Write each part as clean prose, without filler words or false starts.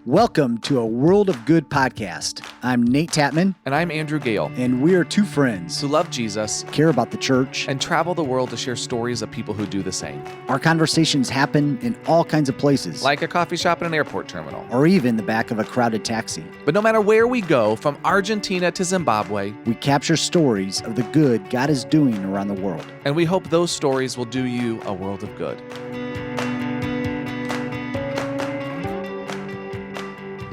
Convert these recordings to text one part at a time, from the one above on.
Welcome to a World of Good podcast. I'm Nate Tatman. And I'm Andrew Gale. And we are two friends who love Jesus, care about the church, and travel the world to share stories of people who do the same. Our conversations happen in all kinds of places. Like a coffee shop and an airport terminal. Or even the back of a crowded taxi. But no matter where we go, from Argentina to Zimbabwe, we capture stories of the good God is doing around the world. And we hope those stories will do you a world of good.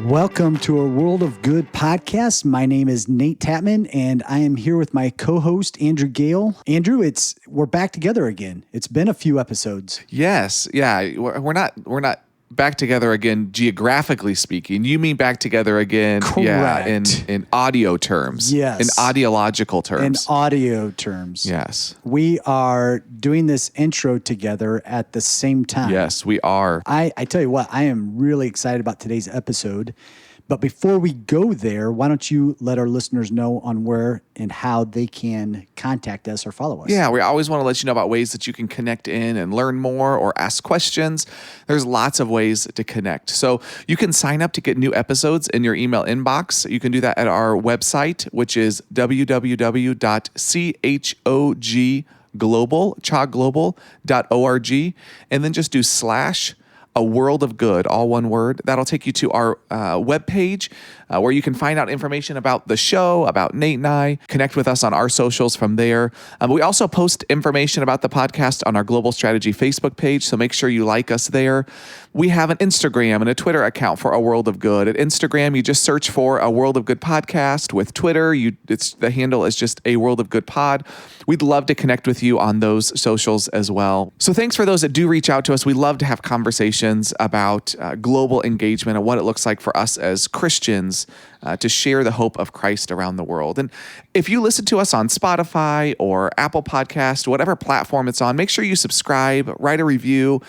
Welcome to a World of Good podcast. My name is Nate Tatman, and I am here with my co-host, Andrew Gale. Andrew, we're back together again. It's been a few episodes. Yes, yeah, we're not back together again geographically speaking. You mean back together again? Correct. Yeah, in audio terms. Yes. In audiological terms. In audio terms. Yes. We are doing this intro together at the same time. Yes, we are. I tell you what, I am really excited about today's episode. But before we go there, why don't you let our listeners know on where and how they can contact us or follow us? Yeah, we always want to let you know about ways that you can connect in and learn more or ask questions. There's lots of ways to connect. So you can sign up to get new episodes in your email inbox. You can do that at our website, which is www.chogglobal.org, and then just do / A World of Good, all one word. That'll take you to our webpage where you can find out information about the show, about Nate and I, connect with us on our socials from there. We also post information about the podcast on our Global Strategy Facebook page, so make sure you like us there. We have an Instagram and a Twitter account for A World of Good. At Instagram, you just search for A World of Good Podcast. With Twitter, the handle is just A World of Good Pod. We'd love to connect with you on those socials as well. So thanks for those that do reach out to us. We love to have conversations about global engagement and what it looks like for us as Christians to share the hope of Christ around the world. And if you listen to us on Spotify or Apple Podcast, whatever platform it's on, make sure you subscribe, write a review.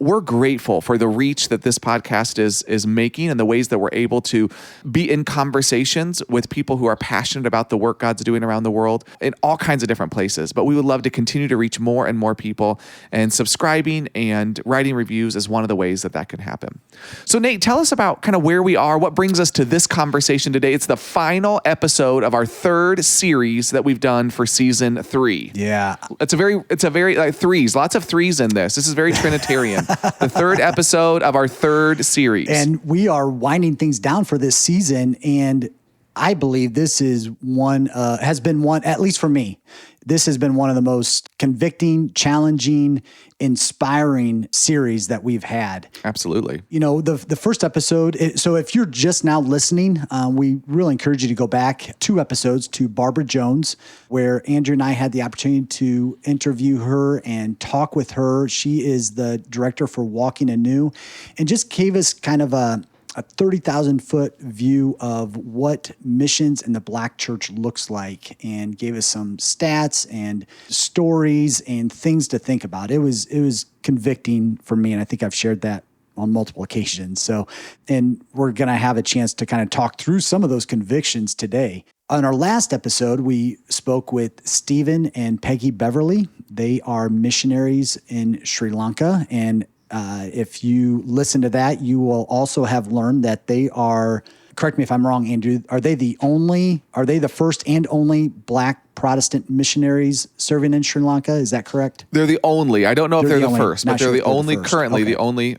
We're grateful for the reach that this podcast is making and the ways that we're able to be in conversations with people who are passionate about the work God's doing around the world in all kinds of different places. But we would love to continue to reach more and more people, and subscribing and writing reviews is one of the ways that can happen. So Nate, tell us about kind of where we are, what brings us to this conversation today. It's the final episode of our third series that we've done for season 3. Yeah. It's a very threes, lots of threes in this. This is very Trinitarian. The third episode of our third series. And we are winding things down for this season. And I believe this is has been one, at least for me, this has been one of the most convicting, challenging, inspiring series that we've had. Absolutely. You know, the first episode, so if you're just now listening, we really encourage you to go back 2 episodes to Barbara Jones, where Andrew and I had the opportunity to interview her and talk with her. She is the director for Walking Anew, and just gave us kind of a 30,000-foot view of what missions in the Black church looks like, and gave us some stats and stories and things to think about. It was convicting for me, and I think I've shared that on multiple occasions. So, and we're going to have a chance to kind of talk through some of those convictions today. On our last episode, we spoke with Stephen and Peggy Beverly. They are missionaries in Sri Lanka, and if you listen to that, you will also have learned that they are, correct me if I'm wrong, Andrew, are they the first and only Black Protestant missionaries serving in Sri Lanka? Is that correct? They're the only. I don't know if they're the first, but they're the only, currently the only,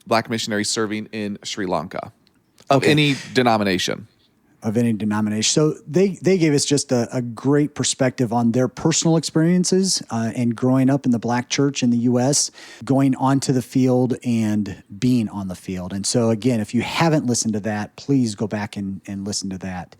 Black missionaries serving in Sri Lanka of any denomination. Of any denomination. So they gave us just a great perspective on their personal experiences and growing up in the Black church in the U.S., going onto the field and being on the field. And so again, if you haven't listened to that, please go back and listen to that.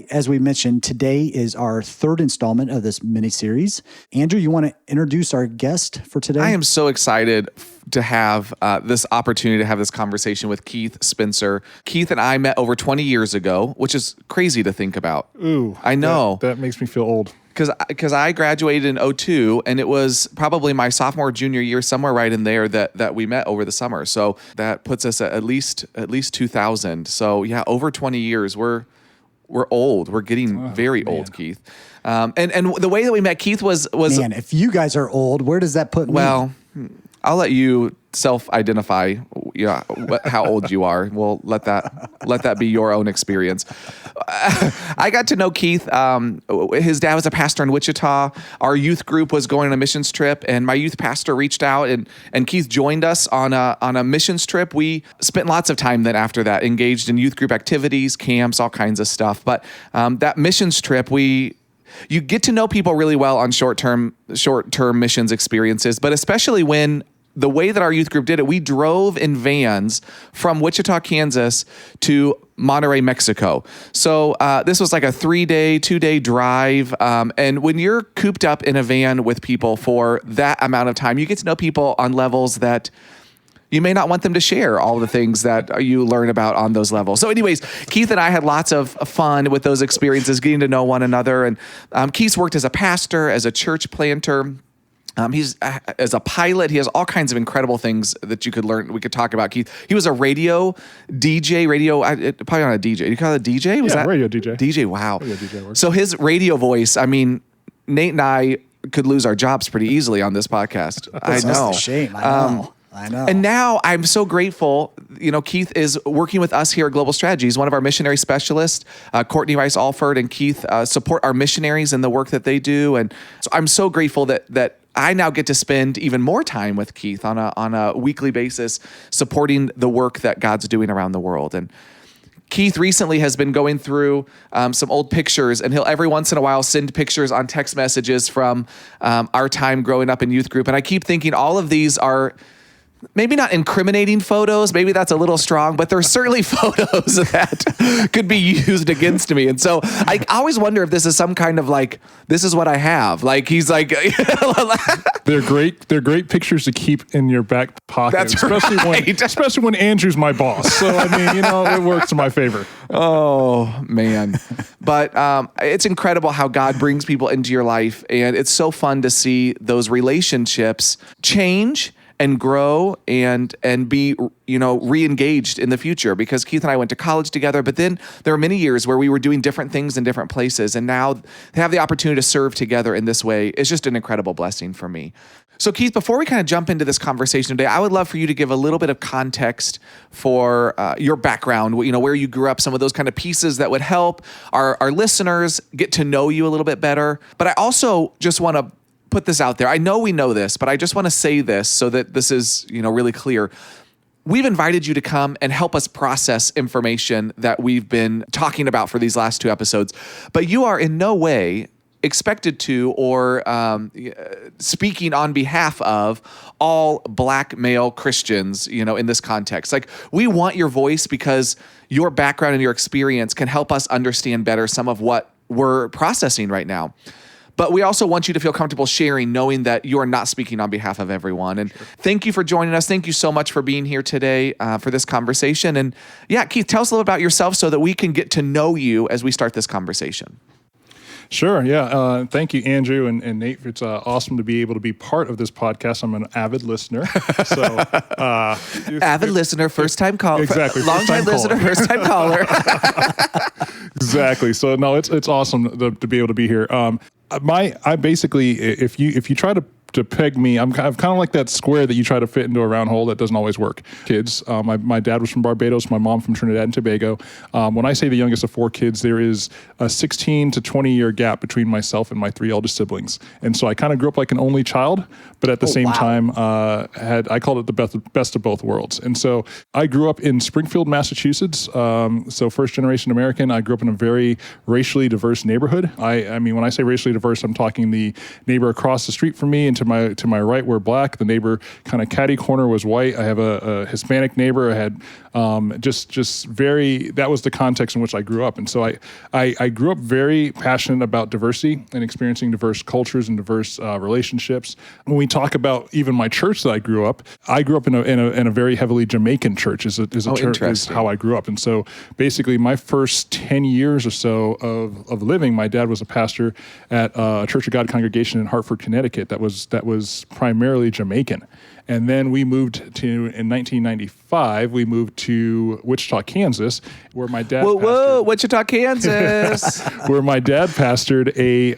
As we mentioned, today is our third installment of this mini-series. Andrew, you want to introduce our guest for today? I am so excited to have this opportunity to have this conversation with Keith Spencer. Keith and I met over 20 years ago, which is crazy to think about. Ooh, I know. That makes me feel old. Because I graduated in 2002, and it was probably my sophomore, junior year, somewhere right in there that we met over the summer. So that puts us at least 2000. So yeah, over 20 years. We're old. We're getting very old, Keith. And the way that we met Keith was man, if you guys are old, where does that put me? Well, I'll let you self-identify how old you are. We'll let that be your own experience. I got to know Keith. His dad was a pastor in Wichita. Our youth group was going on a missions trip, and my youth pastor reached out, and Keith joined us on a missions trip. We spent lots of time then after that, engaged in youth group activities, camps, all kinds of stuff. But that missions trip, you get to know people really well on short-term missions experiences, but especially when the way that our youth group did it, we drove in vans from Wichita, Kansas to Monterrey, Mexico. So this was like a 2-day drive. And when you're cooped up in a van with people for that amount of time, you get to know people on levels that you may not want them to share all the things that you learn about on those levels. So anyways, Keith and I had lots of fun with those experiences, getting to know one another. And Keith's worked as a pastor, as a church planter. He's as a pilot. He has all kinds of incredible things that you could learn. We could talk about Keith. He was a radio DJ, probably not a DJ. You call it a DJ? Radio DJ. DJ, wow. Radio DJ works. So his radio voice, I mean, Nate and I could lose our jobs pretty easily on this podcast. I know. That's a shame. I know. And now I'm so grateful. Keith is working with us here at Global Strategy. He's one of our missionary specialists. Courtney Rice Alford and Keith support our missionaries in the work that they do. And so I'm so grateful that I now get to spend even more time with Keith on a weekly basis, supporting the work that God's doing around the world. And Keith recently has been going through some old pictures, and he'll every once in a while send pictures on text messages from our time growing up in youth group. And I keep thinking all of these are maybe not incriminating photos, maybe that's a little strong, but there's certainly photos that could be used against me. And so I always wonder if this is some kind of like, this is what I have. Like he's like, they're great pictures to keep in your back pocket, That's right. especially when Andrew's my boss. So I mean, it works in my favor. Oh man. But it's incredible how God brings people into your life, and it's so fun to see those relationships change and grow and be, re-engaged in the future, because Keith and I went to college together, but then there were many years where we were doing different things in different places. And now to have the opportunity to serve together in this way is just an incredible blessing for me. So Keith, before we kind of jump into this conversation today, I would love for you to give a little bit of context for your background, where you grew up, some of those kind of pieces that would help our listeners get to know you a little bit better. But I also just want to put this out there. I know we know this, but I just want to say this so that this is, really clear. We've invited you to come and help us process information that we've been talking about for these last 2 episodes, but you are in no way expected to or speaking on behalf of all Black male Christians, in this context. Like, we want your voice because your background and your experience can help us understand better some of what we're processing right now. But we also want you to feel comfortable sharing, knowing that you are not speaking on behalf of everyone. And Thank you for joining us. Thank you so much for being here today for this conversation. And yeah, Keith, tell us a little about yourself so that we can get to know you as we start this conversation. Sure. Yeah. Thank you, Andrew and Nate. It's awesome to be able to be part of this podcast. I'm an avid listener. So, avid listener, first time caller. Exactly. Long time listener, first time caller. Exactly. So no, it's awesome to be able to be here. I basically, if you try to peg me, I'm kind of like that square that you try to fit into a round hole that doesn't always work. Kids, my dad was from Barbados, my mom from Trinidad and Tobago. When I say the youngest of 4 kids, there is a 16 to 20 year gap between myself and my 3 eldest siblings. And so I kind of grew up like an only child, but at the same time, I called it the best of both worlds. And so I grew up in Springfield, Massachusetts. So first generation American. I grew up in a very racially diverse neighborhood. I mean, when I say racially diverse, I'm talking the neighbor across the street from me, and to my right were Black. The neighbor kind of catty corner was white. I have a Hispanic neighbor. I had that was the context in which I grew up. And so I grew up very passionate about diversity and experiencing diverse cultures and diverse relationships. When we talk about even my church that I grew up in a very heavily Jamaican church. Is how I grew up. And so basically my first 10 years or so of living, my dad was a pastor at a Church of God congregation in Hartford, Connecticut that was primarily Jamaican. And then in 1995, we moved to Wichita, Kansas, where my dad Wichita, Kansas, where my dad pastored a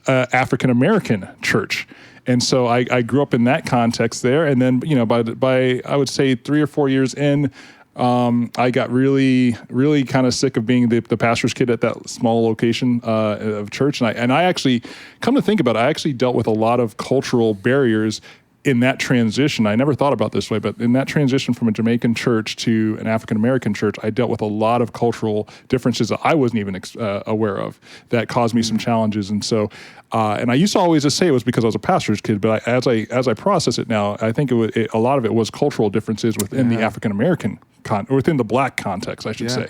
African-American church. And so I grew up in that context there. And then, by I would say 3 or 4 years in, I got really, really kind of sick of being the pastor's kid at that small location of church. And I actually, come to think about it, I actually dealt with a lot of cultural barriers in that transition. I never thought about it this way, but in that transition from a Jamaican church to an African-American church, I dealt with a lot of cultural differences that I wasn't even aware of that caused me some challenges. And so, and I used to always just say it was because I was a pastor's kid, but as I process it now, I think a lot of it was cultural differences within the African-American or within the Black context, I should say.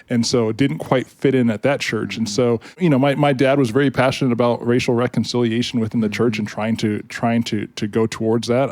And so it didn't quite fit in at that church. And so, my dad was very passionate about racial reconciliation within the church and trying to go towards that.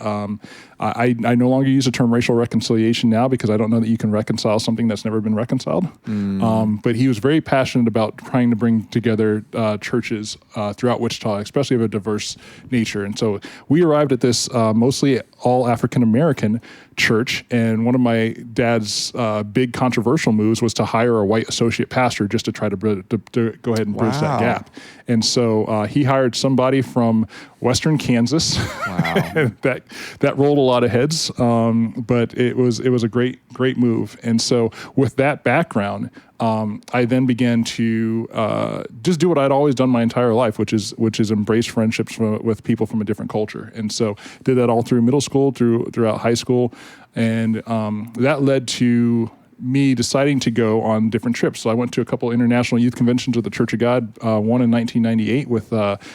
I no longer use the term racial reconciliation now because I don't know that you can reconcile something that's never been reconciled. But he was very passionate about trying to bring together churches throughout Wichita, especially of a diverse nature. And so we arrived at this mostly all African-American church, and one of my dad's big controversial moves was to hire a white associate pastor just to try to go ahead and bridge that gap. And so he hired somebody from Western Kansas. Wow. that rolled a lot of heads, but it was a great move. And so with that background, I then began to just do what I'd always done my entire life, which is embrace friendships with people from a different culture. And so did that all through middle school, throughout high school, and that led to me deciding to go on different trips. So I went to a couple international youth conventions with the Church of God, one in 1998 with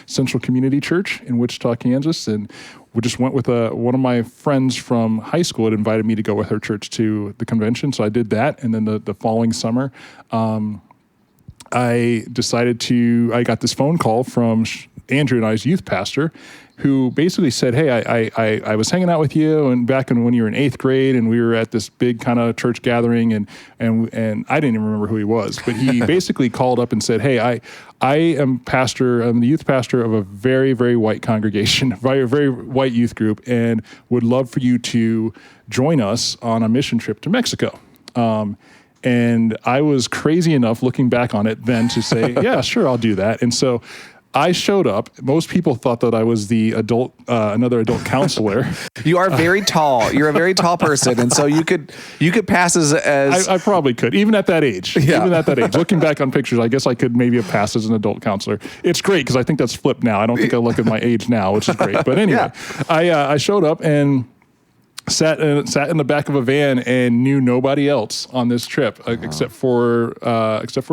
Central Community Church in Wichita, Kansas, and we just went with one of my friends from high school had invited me to go with her church to the convention. So I did that. And then the following summer, I got this phone call from Andrew and I's youth pastor, who basically said, "Hey, I was hanging out with you and back when you were in 8th grade, and we were at this big kind of church gathering, and I didn't even remember who he was, but he basically called up and said, "Hey, I am the youth pastor of a very, very white congregation, very, very white youth group, and would love for you to join us on a mission trip to Mexico." And I was crazy enough looking back on it then to say, "Yeah, sure, I'll do that." And so I showed up. Most people thought that I was the another adult counselor. You are very tall. You're a very tall person, and so you could pass as I probably could, even at that age. Yeah. Even at that age, looking back on pictures, I guess I could maybe have passed as an adult counselor. It's great because I think that's flipped now. I don't think I look at my age now, which is great. But anyway, I showed up and sat in the back of a van and knew nobody else on this trip except for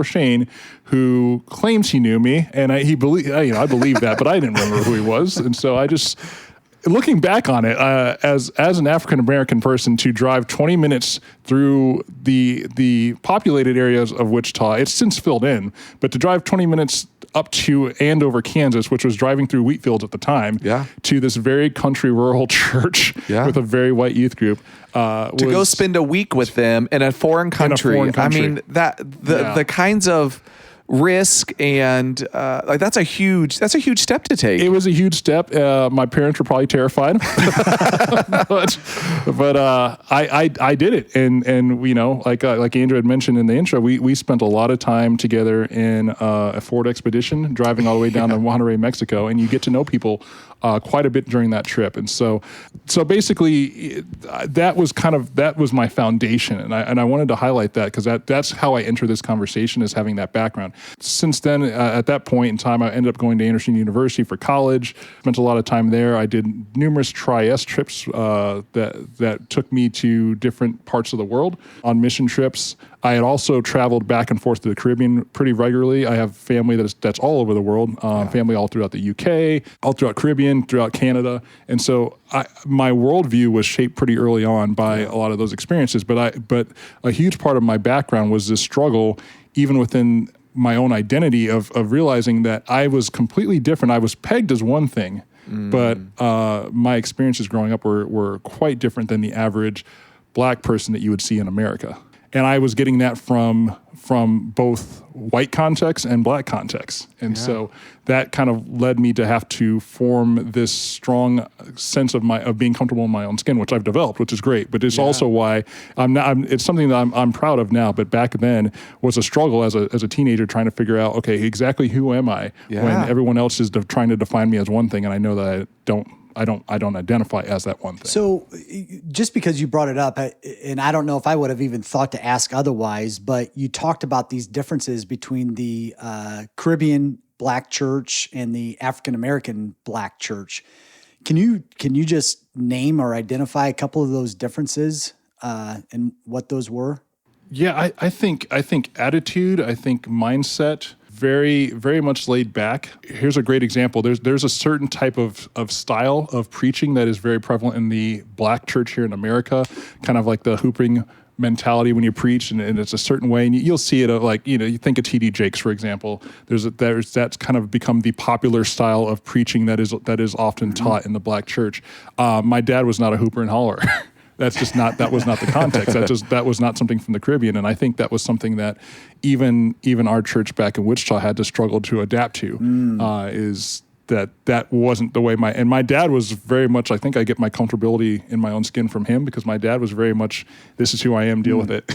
Shane, who claims he knew me, and I believe that, but I didn't remember who he was, and so I just. Looking back on it, as an African American person, to drive 20 minutes through the populated areas of Wichita, it's since filled in, but to drive 20 minutes up to Andover, Kansas, which was driving through wheat fields at the time, to this very country rural church with a very white youth group. To go spend a week with them in a foreign country. I mean, the kinds of risk and that's a huge step to take. It was a huge step. My parents were probably terrified, but I did it, and like Andrew had mentioned in the intro, we spent a lot of time together in a Ford Expedition, driving all the way down to Monterrey, Mexico, and you get to know people quite a bit during that trip. And so basically that was my foundation, and I wanted to highlight that because that's how I enter this conversation, is having that background. Since then, at that point in time, I ended up going to Anderson University for college, spent a lot of time there. I did numerous Tri-S trips that took me to different parts of the world on mission trips. I had also traveled back and forth to the Caribbean pretty regularly. I have family that's all over the world, family all throughout the UK, all throughout Caribbean, throughout Canada. And so my worldview was shaped pretty early on by a lot of those experiences. But a huge part of my background was this struggle, even within my own identity of realizing that I was completely different. I was pegged as one thing, but my experiences growing up were quite different than the average Black person that you would see in America. And I was getting that from both white contexts and Black contexts. And so that kind of led me to have to form this strong sense of being comfortable in my own skin, which I've developed, which is great. But it's also why it's something that I'm proud of now. But back then was a struggle as a teenager, trying to figure out, okay, exactly who am I when everyone else is trying to define me as one thing, and I know that I don't identify as that one thing. So just because you brought it up, and I don't know if I would have even thought to ask otherwise, but you talked about these differences between the Caribbean Black church and the African American Black church. Can you just name or identify a couple of those differences and what those were? Yeah, I think attitude, I think mindset, very, very much laid back. Here's a great example. There's a certain type of style of preaching that is very prevalent in the Black church here in America, kind of like the hooping mentality when you preach, and it's a certain way, and you'll see it you think of T.D. Jakes, for example. That's kind of become the popular style of preaching that is often taught in the Black church. My dad was not a hooper and holler. That was not the context. That was not something from the Caribbean. And I think that was something that even our church back in Wichita had to struggle to adapt to, is that wasn't the way my dad was very much, I think I get my comfortability in my own skin from him, because my dad was very much, this is who I am, deal with it.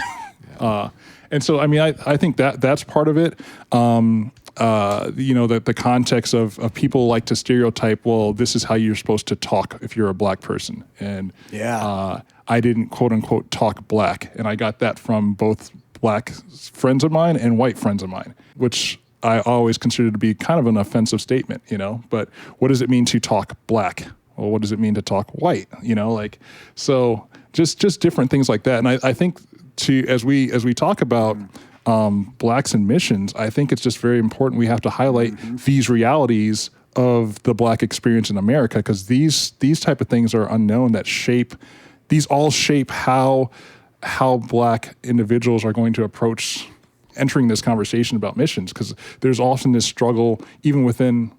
And so, I mean, I think that's part of it. The context of people like to stereotype, well, this is how you're supposed to talk if you're a Black person. And I didn't, quote unquote, talk Black. And I got that from both Black friends of mine and white friends of mine, which I always considered to be kind of an offensive statement, but what does it mean to talk Black? Well, what does it mean to talk white? So just different things like that. And I think as we talk about Blacks and missions, I think it's just very important we have to highlight these realities of the Black experience in America, because these type of things are unknown that all shape how Black individuals are going to approach entering this conversation about missions, because there's often this struggle even within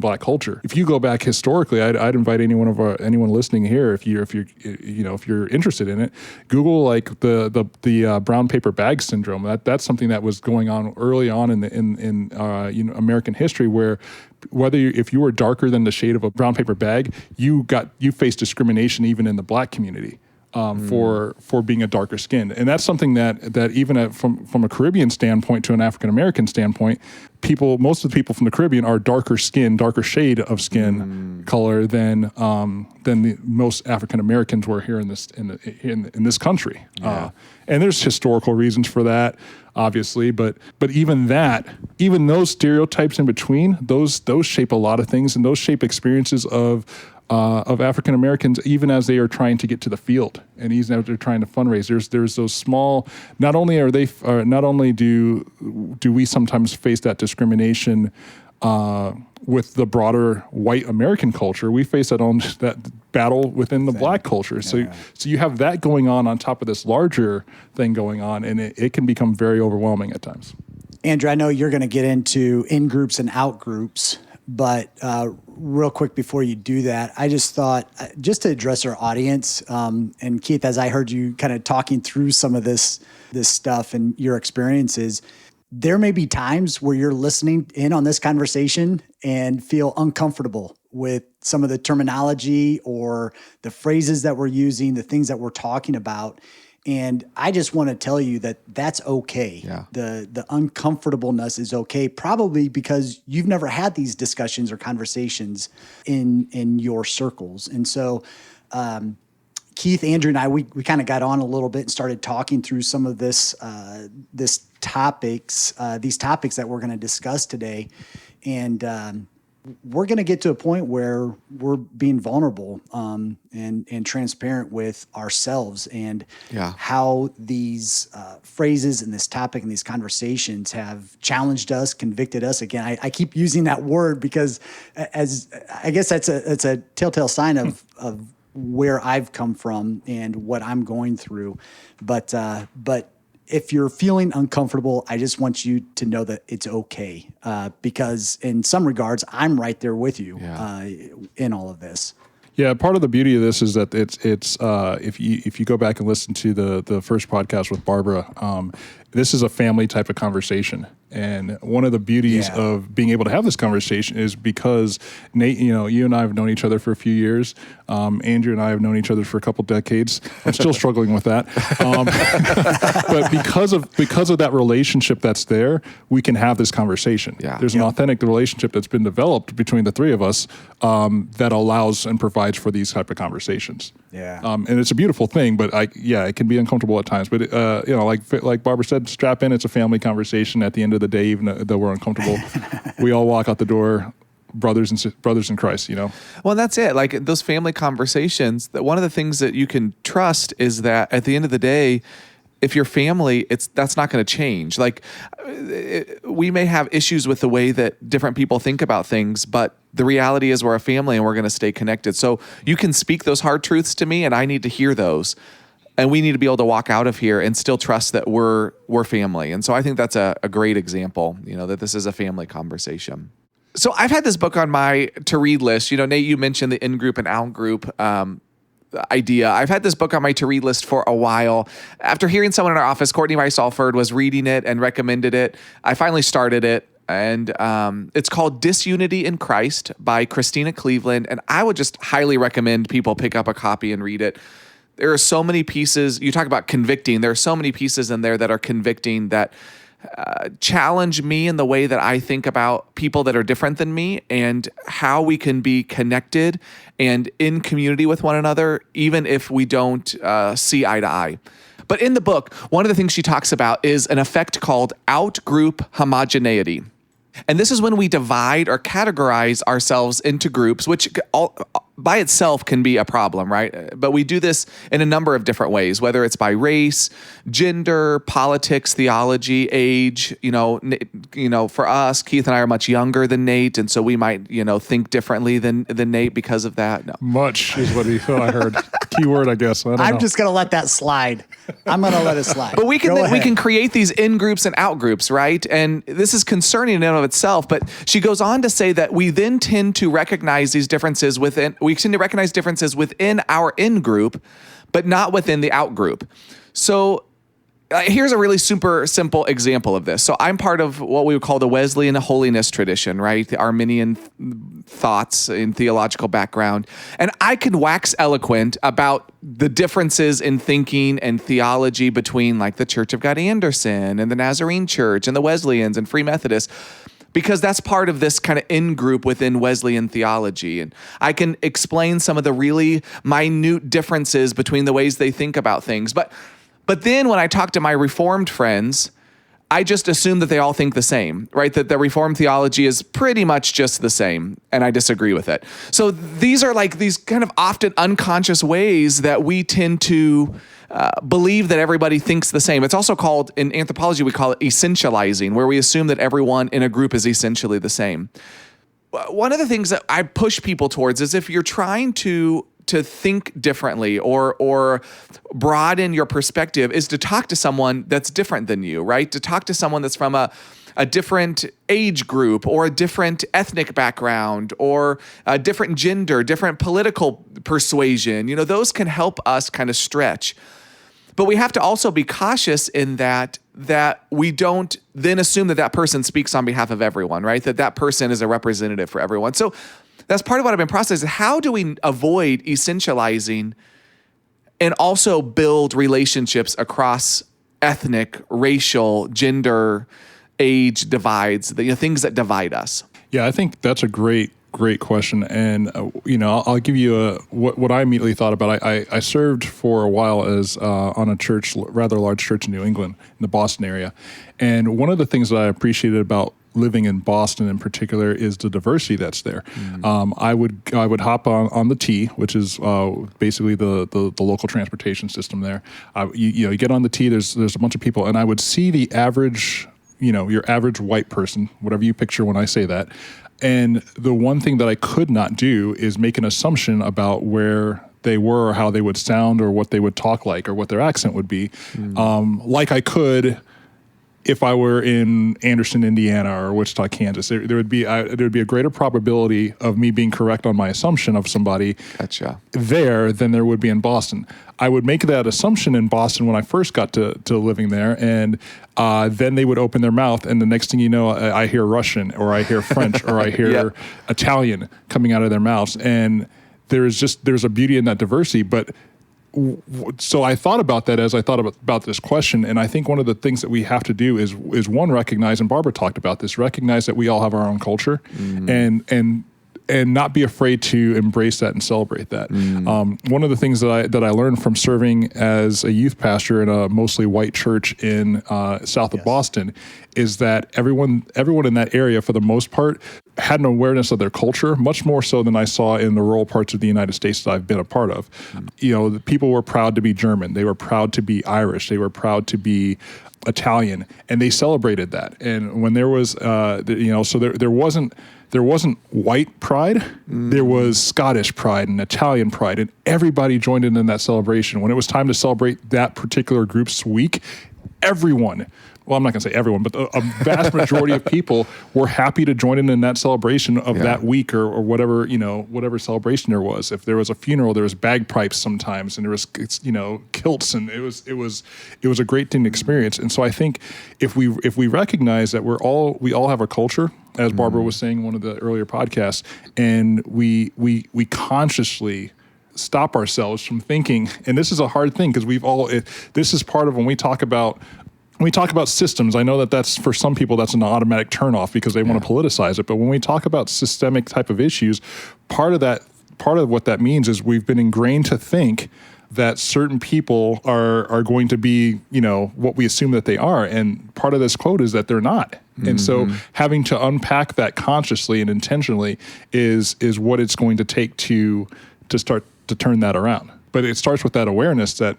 Black culture. If you go back historically, I'd invite anyone listening here, if you're interested in it, Google like the brown paper bag syndrome. That's something that was going on early on in American history, where if you were darker than the shade of a brown paper bag, you faced discrimination even in the Black community. For being a darker skin. And that's something that even from a Caribbean standpoint to an African American standpoint, most of the people from the Caribbean are darker shade of skin color than the most African Americans were here in this country. Yeah. And there's historical reasons for that, obviously, but even those stereotypes in between, those shape a lot of things, and those shape experiences of African Americans, even as they are trying to get to the field, and even as they're trying to fundraise. There's those small. Not only do we sometimes face that discrimination with the broader white American culture, we face that battle within the Black culture. So you have that going on top of this larger thing going on, and it can become very overwhelming at times. Andrew, I know you're going to get into in-groups and out-groups, but real quick before you do that, I just thought, just to address our audience, and Keith, as I heard you kind of talking through some of this stuff and your experiences, there may be times where you're listening in on this conversation and feel uncomfortable with some of the terminology or the phrases that we're using, the things that we're talking about. And I just want to tell you that that's okay. Yeah. The uncomfortableness is okay, probably because you've never had these discussions or conversations in your circles. And so Keith, Andrew, and I, we kind of got on a little bit and started talking through some of these topics that we're going to discuss today. And we're going to get to a point where we're being vulnerable and transparent with ourselves and how these phrases and this topic and these conversations have challenged us, convicted us. Again, I keep using that word because as I guess it's a telltale sign of where I've come from and what I'm going through. But if you're feeling uncomfortable, I just want you to know that it's okay, because in some regards, I'm right there with you in all of this. Yeah, part of the beauty of this is that it's if you go back and listen to the first podcast with Barbara, this is a family type of conversation, And one of the beauties of being able to have this conversation is because Nate, you and I have known each other for a few years. Andrew and I have known each other for a couple decades. I'm still struggling with that. But because of that relationship that's there, we can have this conversation. Yeah. There's an authentic relationship that's been developed between the three of us that allows and provides for these type of conversations. Yeah. And it's a beautiful thing, but it can be uncomfortable at times. But like Barbara said, strap in. It's a family conversation. At the end of the day, even though we're uncomfortable, we all walk out the door brothers in Christ. Well, that's it. Like those family conversations. One of the things that you can trust is that at the end of the day, if you're family, that's not going to change. Like we may have issues with the way that different people think about things, but the reality is we're a family and we're going to stay connected. So you can speak those hard truths to me and I need to hear those. And we need to be able to walk out of here and still trust that we're family. And so I think that's a great example, that this is a family conversation. So I've had this book on my to-read list. Nate, you mentioned the in-group and out-group idea. I've had this book on my to-read list for a while. After hearing someone in our office, Courtney Rice Alford, was reading it and recommended it, I finally started it. And it's called Disunity in Christ by Christina Cleveland. And I would just highly recommend people pick up a copy and read it. There are so many pieces. You talk about convicting. There are so many pieces in there that are convicting that challenge me in the way that I think about people that are different than me and how we can be connected and in community with one another, even if we don't see eye to eye. But in the book, one of the things she talks about is an effect called out-group homogeneity. And this is when we divide or categorize ourselves into groups, which by itself can be a problem, right? But we do this in a number of different ways, whether it's by race, gender, politics, theology, age. For us, Keith and I are much younger than Nate, and so we might, think differently than Nate because of that. No. Much is what I heard. Key word, I guess. I'm just going to let that slide. I'm going to let it slide. But we can create these in groups and out groups, right? And this is concerning in and of itself. But she goes on to say that we then tend to recognize these differences within our in group, but not within the out group. So here's a really super simple example of this. So I'm part of what we would call the Wesleyan holiness tradition, right? The Arminian thoughts and theological background. And I could wax eloquent about the differences in thinking and theology between like the Church of God Anderson and the Nazarene Church and the Wesleyans and Free Methodists, because that's part of this kind of in-group within Wesleyan theology. And I can explain some of the really minute differences between the ways they think about things. But then when I talk to my Reformed friends, I just assume that they all think the same, right? That the Reformed theology is pretty much just the same, and I disagree with it. So these are like these kind of often unconscious ways that we tend to believe that everybody thinks the same. It's also called, in anthropology, we call it essentializing, where we assume that everyone in a group is essentially the same. One of the things that I push people towards is if you're trying to think differently or broaden your perspective, is to talk to someone that's different than you, right? To talk to someone that's from a different age group or a different ethnic background or a different gender, different political persuasion. Those can help us kind of stretch. But we have to also be cautious in that we don't then assume that person speaks on behalf of everyone, right? That person is a representative for everyone. So that's part of what I've been processing. How do we avoid essentializing and also build relationships across ethnic, racial, gender, age divides, things that divide us? Yeah, I think that's a great question. And, I'll give you what I immediately thought about. I served for a while as on a rather large church in New England, in the Boston area. And one of the things that I appreciated about living in Boston in particular is the diversity that's there. I would hop on the T, which is basically the local transportation system there. You get on the T, there's a bunch of people, and I would see the average, your average white person, whatever you picture when I say that. And the one thing that I could not do is make an assumption about where they were or how they would sound or what they would talk like or what their accent would be, like I could if I were in Anderson, Indiana, or Wichita, Kansas, there would be a greater probability of me being correct on my assumption of somebody Gotcha. there than there would be in Boston. I would make that assumption in Boston when I first got to living there, and then they would open their mouth, and the next thing you know, I hear Russian, or I hear French, or I hear Yep. Italian coming out of their mouths, and there's a beauty in that diversity, but. So I thought about that as I thought about this question, and I think one of the things that we have to do is one, recognize, and Barbara talked about this, recognize that we all have our own culture, and not be afraid to embrace that and celebrate that. One of the things that I learned from serving as a youth pastor in a mostly white church in south of Boston is that everyone in that area, for the most part, had an awareness of their culture, much more so than I saw in the rural parts of the United States that I've been a part of. The people were proud to be German. They were proud to be Irish. They were proud to be Italian, and they celebrated that. And when there was, so there wasn't white pride. There was Scottish pride and Italian pride, and everybody joined in that celebration. When it was time to celebrate that particular group's week, everyone, well, I'm not going to say everyone, but a vast majority of people were happy to join in that celebration of that week or whatever, whatever celebration there was. If there was a funeral, there was bagpipes sometimes, and there was, kilts, and it was a great thing to experience. And so I think if we recognize that we all have a culture, as Barbara was saying in one of the earlier podcasts, and we consciously stop ourselves from thinking, and this is a hard thing because this is part of when we talk about systems. I know that's for some people that's an automatic turnoff because they want to politicize it. But when we talk about systemic type of issues, part of what that means is we've been ingrained to think that certain people are going to be, what we assume that they are. And part of this quote is that they're not. And so having to unpack that consciously and intentionally is what it's going to take to start to turn that around. But it starts with that awareness that,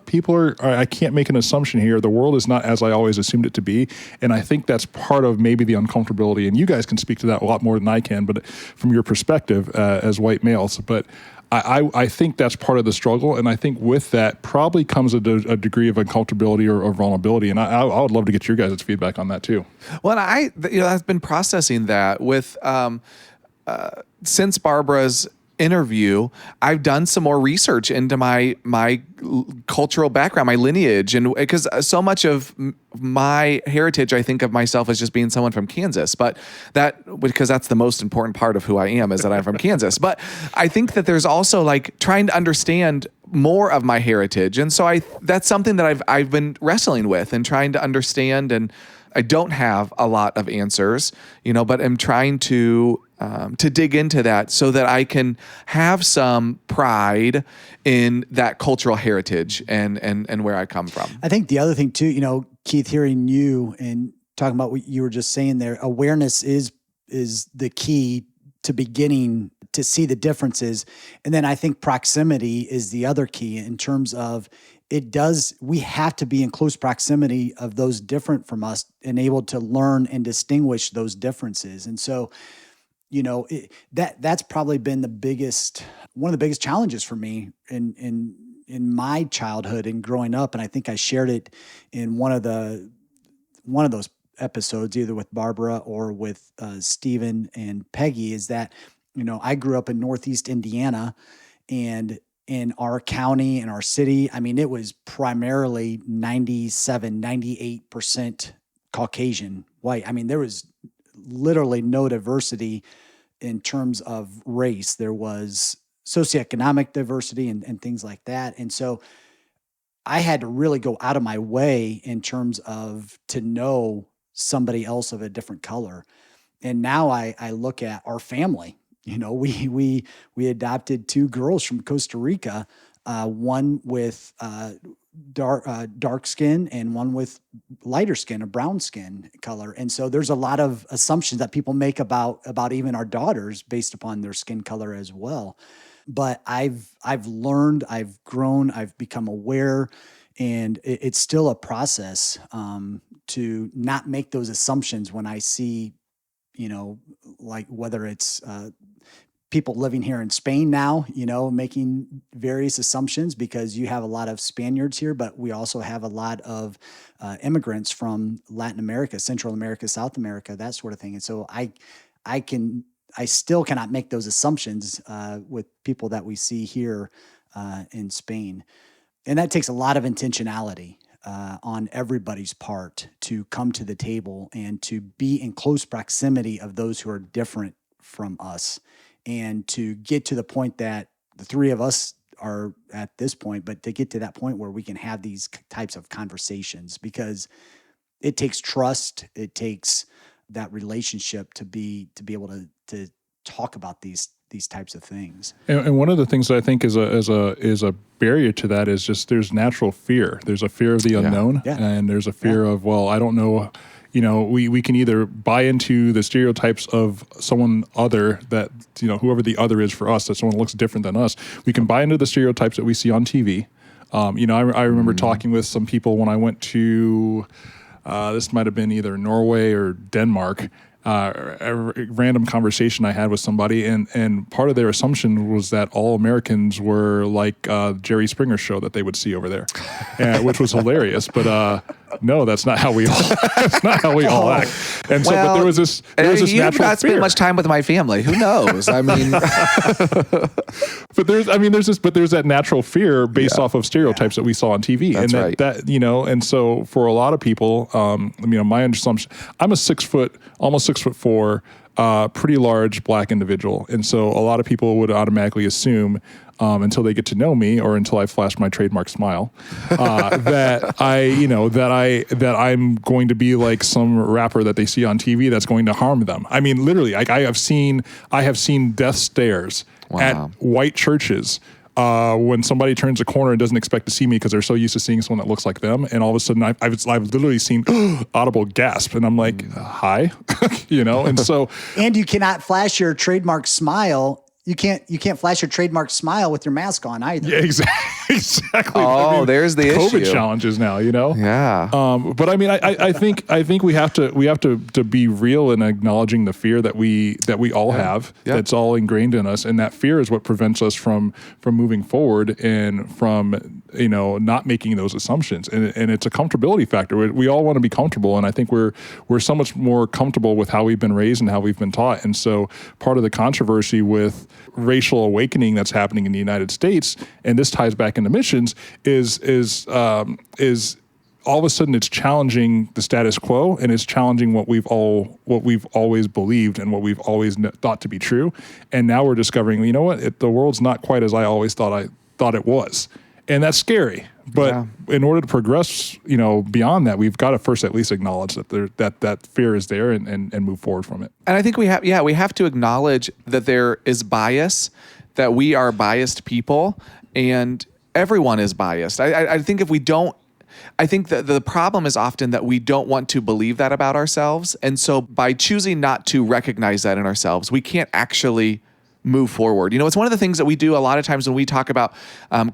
people I can't make an assumption here. The world is not as I always assumed it to be. And I think that's part of maybe the uncomfortability. And you guys can speak to that a lot more than I can, but from your perspective as white males. But I think that's part of the struggle. And I think with that probably comes a degree of uncomfortability or vulnerability. And I would love to get your guys' feedback on that too. Well, I've been processing that with, since Barbara's interview, I've done some more research into my cultural background, my lineage, and because so much of my heritage, I think of myself as just being someone from Kansas, because that's the most important part of who I am, is that I'm from Kansas. But I think that there's also like trying to understand more of my heritage, and so that's something that I've been wrestling with and trying to understand, and I don't have a lot of answers, but I'm trying to dig into that so that I can have some pride in that cultural heritage and where I come from. I think the other thing too, Keith, hearing you and talking about what you were just saying there, awareness is the key to beginning to see the differences. And then I think proximity is the other key in terms of we have to be in close proximity of those different from us and able to learn and distinguish those differences. And so, that's probably been one of the biggest challenges for me in my childhood and growing up. And I think I shared it in one of those episodes, either with Barbara or with Stephen and Peggy, is that, I grew up in Northeast Indiana, and in our county, in our city, it was primarily 98% Caucasian white. There was literally no diversity in terms of race. There was socioeconomic diversity and things like that. And so I had to really go out of my way in terms of to know somebody else of a different color. And now I look at our family. We adopted 2 girls from Costa Rica, one with dark skin and one with lighter skin, a brown skin color. And so there's a lot of assumptions that people make about even our daughters based upon their skin color as well. But I've learned, I've grown, I've become aware, and it's still a process to not make those assumptions when I see, like whether it's people living here in Spain now, making various assumptions because you have a lot of Spaniards here, but we also have a lot of immigrants from Latin America, Central America, South America, that sort of thing. And so I still cannot make those assumptions with people that we see here in Spain. And that takes a lot of intentionality on everybody's part to come to the table and to be in close proximity of those who are different from us, and to get to the point that the three of us are at this point, but to get to that point where we can have these types of conversations, because it takes trust, it takes that relationship to be able to talk about these types of things. And one of the things that I think is a barrier to that is just there's natural fear. There's a fear of the unknown, and there's a fear of, well, I don't know. We can either buy into the stereotypes of someone other that, whoever the other is for us, that someone looks different than us. We can buy into the stereotypes that we see on TV. I remember talking with some people when I went to, this might have been either Norway or Denmark, a random conversation I had with somebody, and part of their assumption was that all Americans were like Jerry Springer show that they would see over there, which was hilarious. But no, that's not how we all. That's not how we all act. And so, but there was this you have natural not fear. spent much time with my family. Who knows? I mean, but there's that natural fear based off of stereotypes that we saw on TV, That's and right. and so for a lot of people, my assumption, I'm a 6 foot, almost 6'4", pretty large black individual, and so a lot of people would automatically assume, until they get to know me or until I flash my trademark smile, that I'm going to be like some rapper that they see on TV that's going to harm them. I mean, literally, I have seen death stares at white churches. When somebody turns a corner and doesn't expect to see me because they're so used to seeing someone that looks like them, and all of a sudden I've literally seen audible gasp, and I'm like, hi, and so. And you cannot flash your trademark smile. You can't flash your trademark smile with your mask on either. Yeah, exactly. Oh, there's the COVID issue. challenges now, Yeah. But I mean, I think we have to be real in acknowledging the fear that we all have. Yeah. That's all ingrained in us, and that fear is what prevents us from moving forward and from not making those assumptions. And it's a comfortability factor. We all want to be comfortable, and I think we're so much more comfortable with how we've been raised and how we've been taught. And so part of the controversy with racial awakening that's happening in the United States, and this ties back into missions, is all of a sudden it's challenging the status quo, and it's challenging what we've always believed and what we've always thought to be true. And now we're discovering, the world's not quite as I always thought it was. And that's scary. But in order to progress, beyond that, we've got to first at least acknowledge that that fear is there and move forward from it. And I think we have to acknowledge that there is bias, that we are biased people, and everyone is biased. I think if we don't, I think that the problem is often that we don't want to believe that about ourselves. And so by choosing not to recognize that in ourselves, we can't actually move forward. It's one of the things that we do a lot of times when we talk about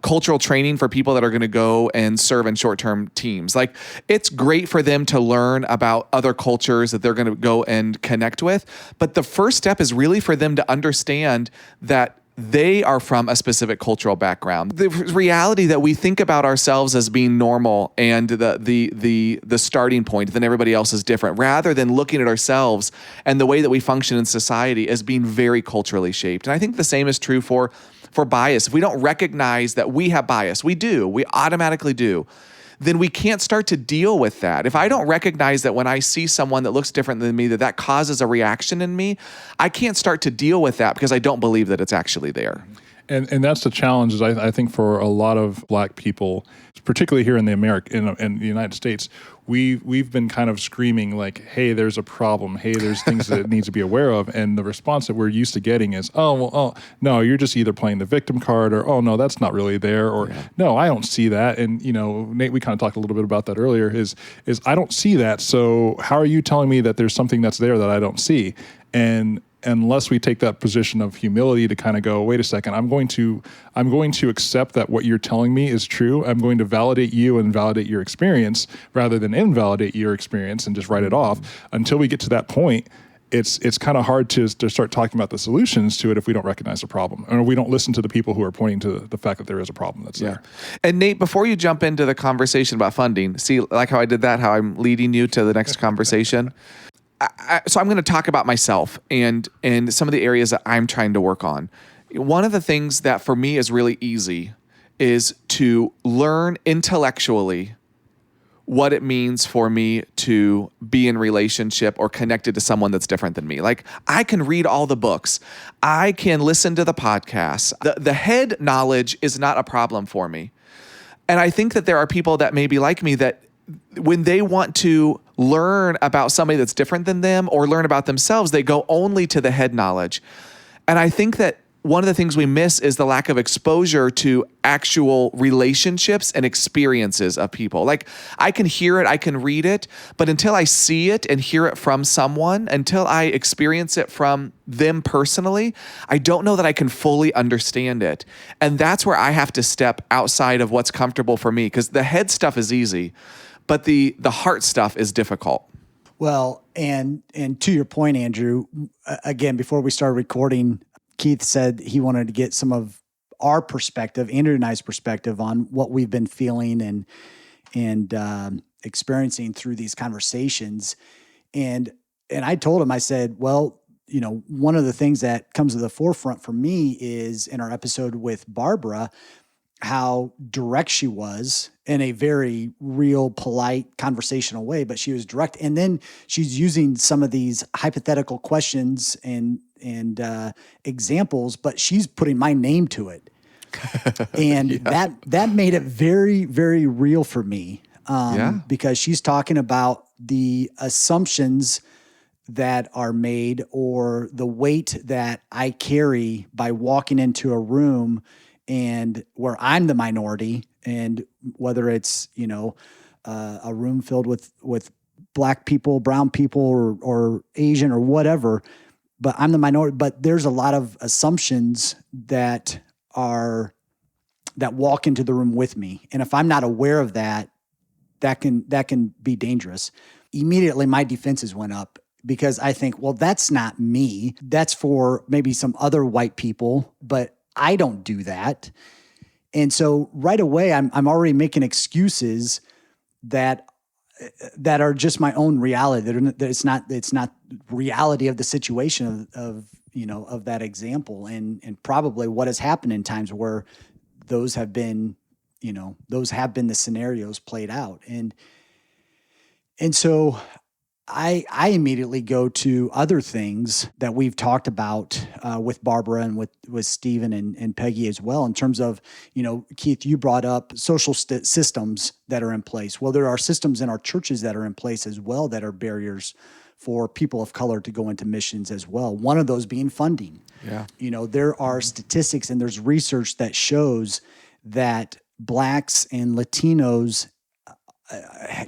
cultural training for people that are going to go and serve in short-term teams. Like, it's great for them to learn about other cultures that they're going to go and connect with. But the first step is really for them to understand that they are from a specific cultural background. The reality that we think about ourselves as being normal and the starting point, then everybody else is different, rather than looking at ourselves and the way that we function in society as being very culturally shaped. And I think the same is true for bias. If we don't recognize that we have bias, we automatically do, then we can't start to deal with that. If I don't recognize that when I see someone that looks different than me, that causes a reaction in me, I can't start to deal with that because I don't believe that it's actually there. And that's the challenge, is I think for a lot of black people, particularly here in the in the United States, we've been kind of screaming like, hey, there's a problem. Hey, there's things that it needs to be aware of. And the response that we're used to getting is, oh, no, you're just either playing the victim card, or, oh, no, that's not really there. Or, no, I don't see that. And, Nate, we kind of talked a little bit about that earlier, is I don't see that. So how are you telling me that there's something that's there that I don't see? And unless we take that position of humility to kind of go, wait a second, I'm going to accept that what you're telling me is true. I'm going to validate you and validate your experience rather than invalidate your experience and just write it off. Until we get to that point, it's kind of hard to start talking about the solutions to it if we don't recognize the problem, or we don't listen to the people who are pointing to the fact that there is a problem that's there. And Nate, before you jump into the conversation about funding, see, like how I did that, how I'm leading you to the next conversation. So I'm going to talk about myself and some of the areas that I'm trying to work on. One of the things that for me is really easy is to learn intellectually what it means for me to be in relationship or connected to someone that's different than me. Like, I can read all the books. I can listen to the podcasts. The head knowledge is not a problem for me. And I think that there are people that may be like me that when they want to learn about somebody that's different than them or learn about themselves, they go only to the head knowledge. And I think that one of the things we miss is the lack of exposure to actual relationships and experiences of people. Like, I can hear it, I can read it, but until I see it and hear it from someone, until I experience it from them personally, I don't know that I can fully understand it. And that's where I have to step outside of what's comfortable for me, because the head stuff is easy, but the heart stuff is difficult. Well, and to your point, Andrew, again, before we started recording, Keith said he wanted to get some of our perspective, Andrew and I's perspective, on what we've been feeling and experiencing through these conversations. And I told him, I said, well, you know, one of the things that comes to the forefront for me is in our episode with Barbara, how direct she was in a very real, polite, conversational way, but she was direct. And then she's using some of these hypothetical questions and examples, but she's putting my name to it. And that made it very, very real for me. Because she's talking about the assumptions that are made or the weight that I carry by walking into a room and where I'm the minority, and whether it's, you know, a room filled with black people, brown people, or Asian or whatever, but I'm the minority. But there's a lot of assumptions that walk into the room with me, and if I'm not aware of that, that can be dangerous. Immediately, my defenses went up because I think, well, that's not me. That's for maybe some other white people, but I don't do that. And so right away, I'm already making excuses that are just my own reality. It's not reality of the situation of that example, and probably what has happened in times where those have been the scenarios played out. And so I immediately go to other things that we've talked about with Barbara and with Stephen and Peggy as well, in terms of, you know, Keith, you brought up social systems that are in place. Well, there are systems in our churches that are in place as well that are barriers for people of color to go into missions as well. One of those being funding. Yeah. You know, there are statistics and there's research that shows that Blacks and Latinos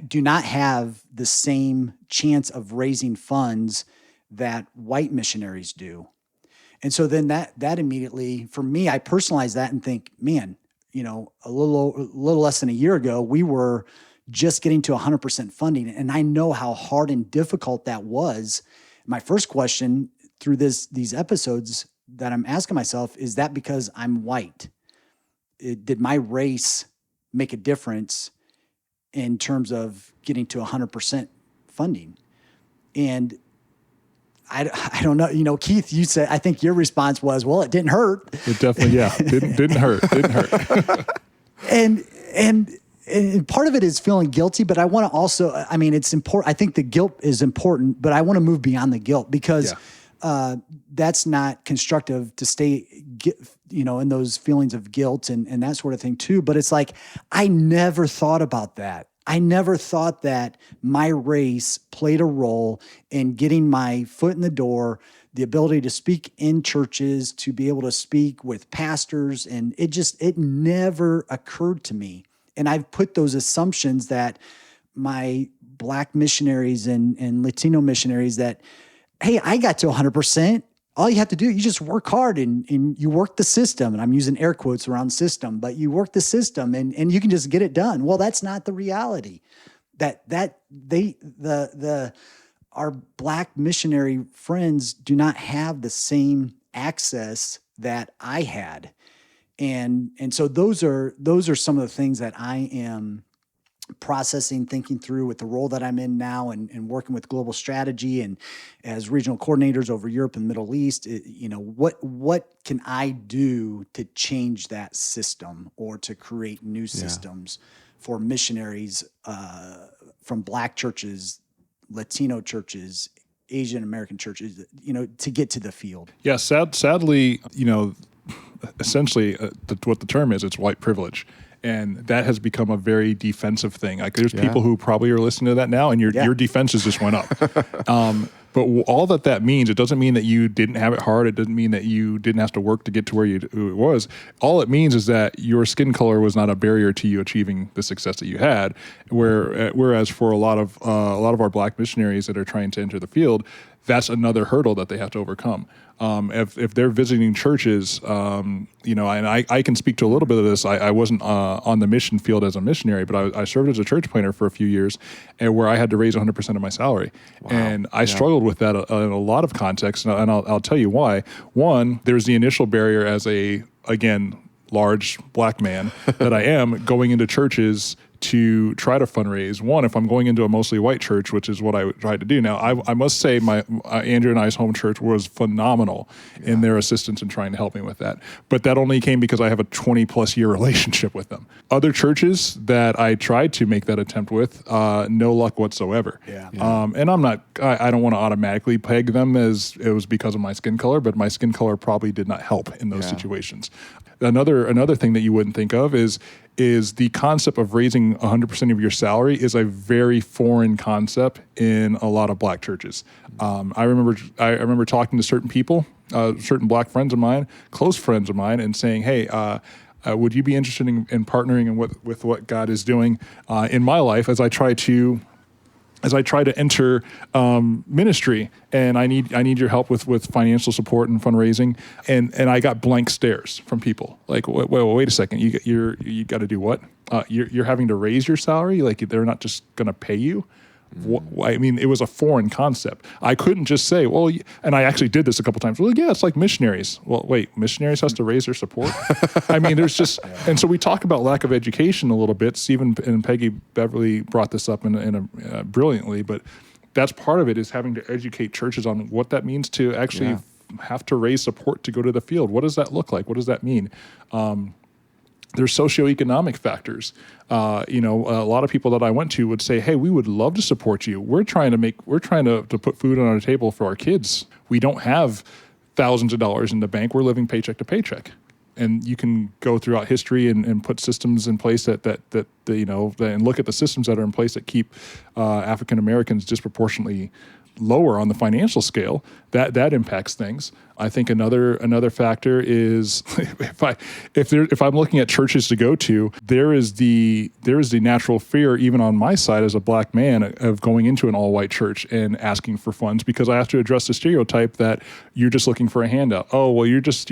do not have the same chance of raising funds that white missionaries do. And so then that immediately, for me, I personalize that and think, man, you know, a little less than a year ago, we were just getting to 100% funding. And I know how hard and difficult that was. My first question through these episodes that I'm asking myself, is that because I'm white? Did my race make a difference in terms of getting to 100% funding? And I don't know, you know, Keith, you said, I think your response was, well, it didn't hurt. It definitely, didn't hurt. And part of it is feeling guilty, but I want to also, I mean, it's important. I think the guilt is important, but I want to move beyond the guilt, because that's not constructive to stay, you know, in those feelings of guilt and that sort of thing too. But it's like, I never thought about that. I never thought that my race played a role in getting my foot in the door, the ability to speak in churches, to be able to speak with pastors. And it never occurred to me. And I've put those assumptions that my Black missionaries and Latino missionaries that, hey, I got to 100%. All you have to do, you just work hard and you work the system. And I'm using air quotes around system, but you work the system and you can just get it done. Well, that's not the reality. The our Black missionary friends do not have the same access that I had. And so those are some of the things that I am processing, thinking through with the role that I'm in now, and working with global strategy and as regional coordinators over Europe and the Middle East. What can I do to change that system or to create new systems for missionaries from Black churches, Latino churches, Asian American churches, to get to the field? Yeah, sadly, essentially what the term is, it's white privilege. And that has become a very defensive thing. Like there's people who probably are listening to that now, and your defenses just went up. But all that means, it doesn't mean that you didn't have it hard. It doesn't mean that you didn't have to work to get to where it was. All it means is that your skin color was not a barrier to you achieving the success that you had. Whereas for a lot of our Black missionaries that are trying to enter the field, that's another hurdle that they have to overcome. If they're visiting churches, and I can speak to a little bit of this. I wasn't on the mission field as a missionary, but I served as a church planter for a few years, and where I had to raise 100% of my salary. Wow. And I struggled with that in a lot of contexts, and I'll tell you why. One, there's the initial barrier as large Black man that I am going into churches to try to fundraise. One, if I'm going into a mostly white church, which is what I tried to do. Now, I must say my Andrew and I's home church was phenomenal in their assistance in trying to help me with that. But that only came because I have a 20-plus year relationship with them. Other churches that I tried to make that attempt with, no luck whatsoever. Yeah. And I don't want to automatically peg them as it was because of my skin color, but my skin color probably did not help in those situations. Another thing that you wouldn't think of is the concept of raising 100% of your salary is a very foreign concept in a lot of Black churches. I remember talking to certain people, certain Black friends of mine, close friends of mine, and saying, "Hey, would you be interested in partnering with what God is doing in my life as I try to enter ministry, and I need your help with financial support and fundraising." And I got blank stares from people like, wait a second, you got to do what? You're having to raise your salary? Like they're not just going to pay you? I mean, it was a foreign concept. I couldn't just say, well, and I actually did this a couple times. Well, yeah, it's like missionaries. Well, wait, missionaries has to raise their support? I mean, there's just, and so we talk about lack of education a little bit. Stephen and Peggy Beverly brought this up brilliantly, but that's part of it, is having to educate churches on what that means to actually have to raise support to go to the field. What does that look like? What does that mean? There's socioeconomic factors. A lot of people that I went to would say, "Hey, we would love to support you. We're trying to put food on our table for our kids. We don't have thousands of dollars in the bank. We're living paycheck to paycheck." And you can go throughout history and put systems in place that and look at the systems that are in place that keep African Americans disproportionately lower on the financial scale. That impacts things. I think another factor is if I'm looking at churches to go to, there is the natural fear, even on my side as a Black man, of going into an all white church and asking for funds, because I have to address the stereotype that you're just looking for a handout. Oh, well, you're just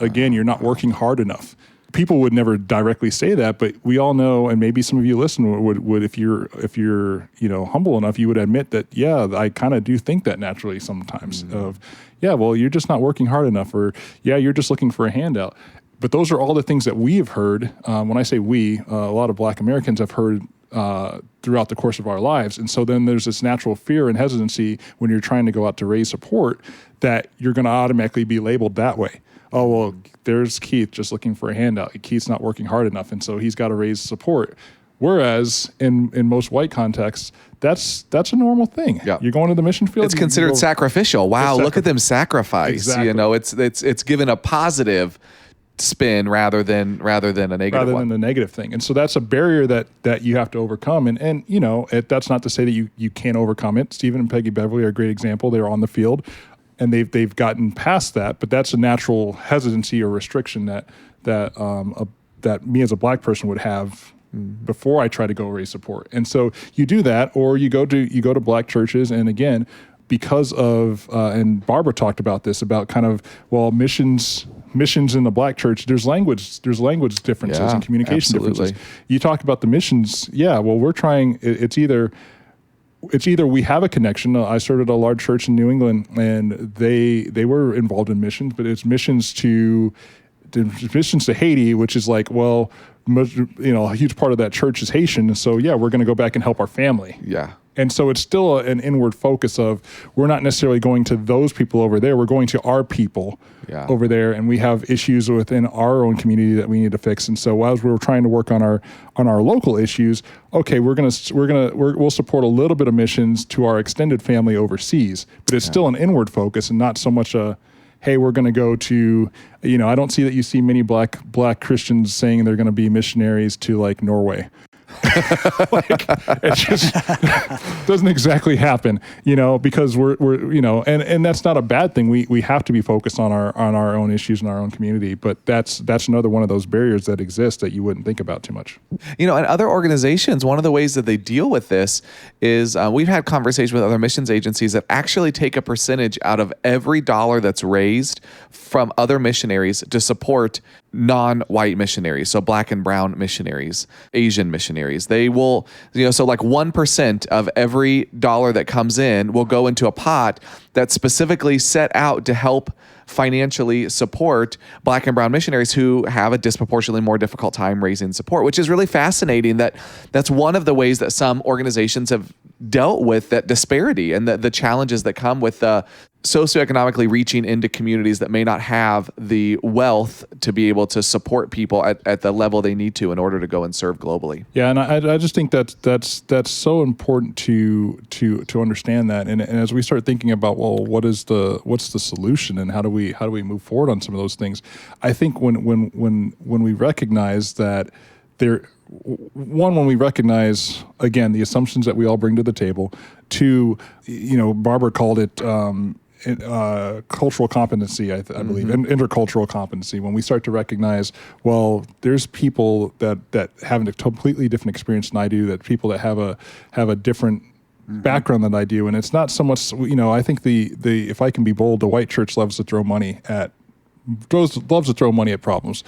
again, you're not working hard enough. People would never directly say that, but we all know, and maybe some of you listen would if you're humble enough, you would admit that, yeah, I kind of do think that naturally sometimes of, yeah, well, you're just not working hard enough, or yeah, you're just looking for a handout. But those are all the things that we have heard. When I say we, a lot of Black Americans have heard throughout the course of our lives. And so then there's this natural fear and hesitancy when you're trying to go out to raise support that you're going to automatically be labeled that way. Oh, well, there's Keith just looking for a handout. Keith's not working hard enough, and so he's got to raise support. Whereas in most white contexts, that's a normal thing. Yeah. You're going to the mission field. It's considered sacrificial. Wow, look at them sacrifice. Exactly. It's given a positive spin rather than a negative rather one. than the negative thing. And so that's a barrier that you have to overcome. And that's not to say that you can't overcome it. Stephen and Peggy Beverly are a great example. They're on the field, and they've gotten past that, but that's a natural hesitancy or restriction that me as a Black person would have before I try to go raise support. And so you do that, or you go to Black churches, and again, because of and Barbara talked about this, about kind of, well, missions in the Black church, there's language differences and communication differences. You talk about the missions, well, we're trying, it's either it's either we have a connection. I started a large church in New England, and they were involved in missions, but it's missions to Haiti, which is like, well, a huge part of that church is Haitian, and so yeah, we're going to go back and help our family. Yeah. And so it's still an inward focus of, we're not necessarily going to those people over there. We're going to our people over there, and we have issues within our own community that we need to fix. And so as we're trying to work on our local issues, okay, we'll support a little bit of missions to our extended family overseas, but it's still an inward focus and not so much a, hey, we're going to go to, I don't see that you see many black Christians saying they're going to be missionaries to like Norway. Like, it just doesn't exactly happen, because we're and that's not a bad thing. We have to be focused on our own issues in our own community, but that's another one of those barriers that exist that you wouldn't think about too much. And other organizations, one of the ways that they deal with this is we've had conversations with other missions agencies that actually take a percentage out of every dollar that's raised from other missionaries to support non-white missionaries, so black and brown missionaries, Asian missionaries. They will, so like 1% of every dollar that comes in will go into a pot that's specifically set out to help financially support black and brown missionaries who have a disproportionately more difficult time raising support, which is really fascinating. That's one of the ways that some organizations have dealt with that disparity and the challenges that come with socioeconomically reaching into communities that may not have the wealth to be able to support people at the level they need to in order to go and serve globally. Yeah, and I just think that's so important to understand that. And as we start thinking about, well, what's the solution and how do we move forward on some of those things? I think when we recognize that when we recognize, again, the assumptions that we all bring to the table. Two, Barbara called it cultural competency, I believe, and intercultural competency. When we start to recognize, well, there's people that have a completely different experience than I do, that people that have a different background than I do, and it's not so much, I think the if I can be bold, the white church loves to throw money at problems.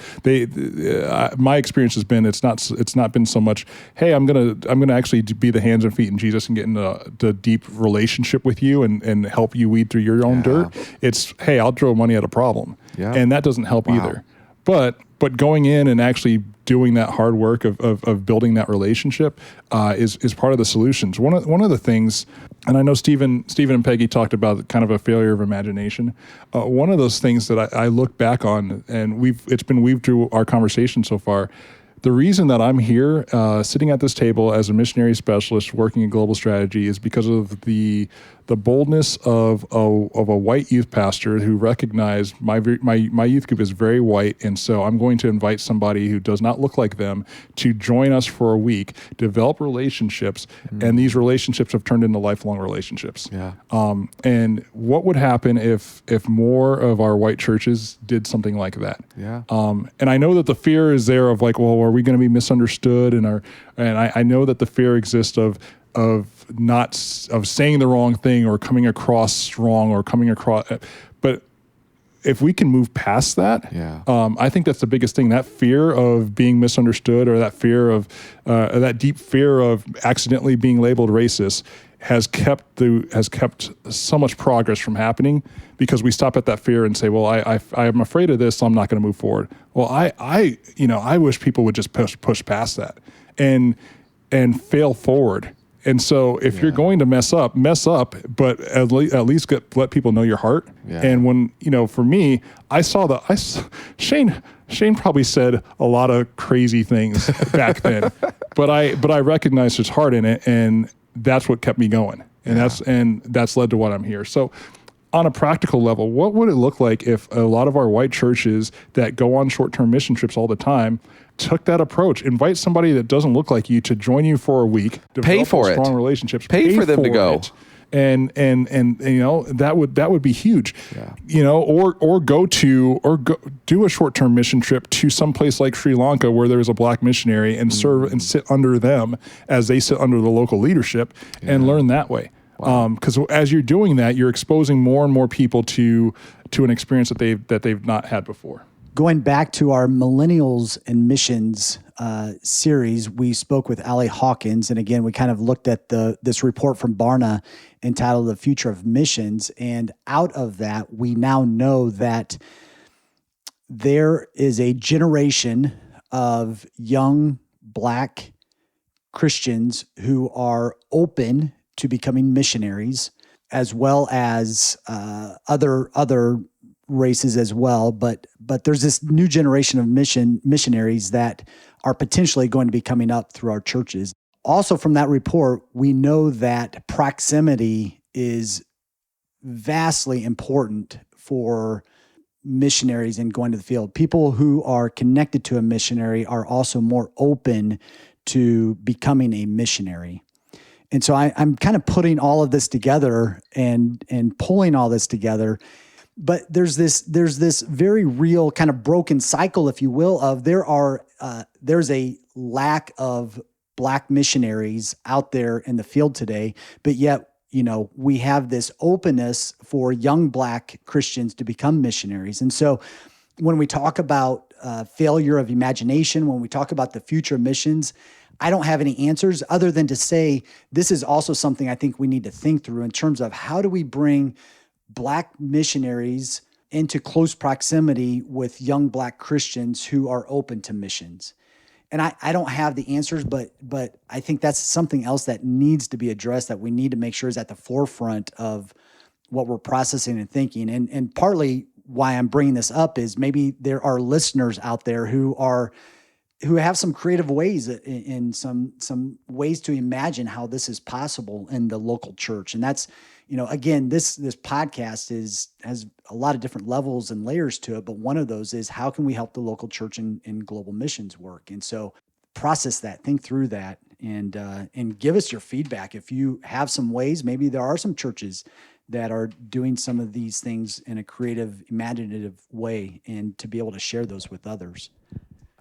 My experience has been it's not been so much, hey, I'm gonna actually be the hands and feet in Jesus and get into the deep relationship with you and help you weed through your own dirt. It's, hey, I'll throw money at a problem, and that doesn't help either. But going in and actually doing that hard work of building that relationship is part of the solutions. One of the things, and I know Stephen and Peggy talked about kind of a failure of imagination. One of those things that I look back on, and it's been weaved through our conversation so far. The reason that I'm here, sitting at this table as a missionary specialist working in global strategy, is because of the boldness of a white youth pastor who recognized my youth group is very white, and so I'm going to invite somebody who does not look like them to join us for a week, develop relationships, and these relationships have turned into lifelong relationships. Yeah. And what would happen if more of our white churches did something like that? Yeah. And I know that the fear is there of like, well, are we going to be misunderstood? And I know that the fear exists of saying the wrong thing or coming across wrong but if we can move past that, I think that's the biggest thing. That fear of being misunderstood, or that fear of that deep fear of accidentally being labeled racist, has kept so much progress from happening, because we stop at that fear and say, well, I'm afraid of this, so I'm not going to move forward. Well, I wish people would just push past that and fail forward. And so if you're going to mess up, but at least let people know your heart. Yeah. And when, for me, I saw Shane probably said a lot of crazy things back then, but I recognized his heart in it, and that's what kept me going. And that's led to what I'm here. So on a practical level, what would it look like if a lot of our white churches that go on short-term mission trips all the time took that approach? Invite somebody that doesn't look like you to join you for a week, pay for it, strong relationships, pay for them to go, and that would be huge. Or do a short-term mission trip to some place like Sri Lanka where there's a black missionary and serve and sit under them as they sit under the local leadership and learn that way. Because as you're doing that, you're exposing more and more people to an experience that they've not had before. Going back to our Millennials and Missions series, we spoke with Allie Hawkins. And again, we kind of looked at this report from Barna entitled The Future of Missions. And out of that, we now know that there is a generation of young Black Christians who are open to becoming missionaries, as well as other races as well. But there's this new generation of missionaries that are potentially going to be coming up through our churches. Also, from that report, we know that proximity is vastly important for missionaries in going to the field. People who are connected to a missionary are also more open to becoming a missionary. And so I'm kind of putting all of this together and pulling all this together. But there's this very real kind of broken cycle, if you will, of there's a lack of Black missionaries out there in the field today, but yet, we have this openness for young Black Christians to become missionaries. And so when we talk about failure of imagination, when we talk about the future of missions, I don't have any answers other than to say this is also something I think we need to think through in terms of how do we bring Black missionaries into close proximity with young Black Christians who are open to missions. And I don't have the answers, but I think that's something else that needs to be addressed, that we need to make sure is at the forefront of what we're processing and thinking. And partly why I'm bringing this up is maybe there are listeners out there who have some creative ways and some ways to imagine how this is possible in the local church. And that's, again, this podcast has a lot of different levels and layers to it, but one of those is how can we help the local church in global missions work? And so process that, think through that, and give us your feedback. If you have some ways, maybe there are some churches that are doing some of these things in a creative, imaginative way, and to be able to share those with others.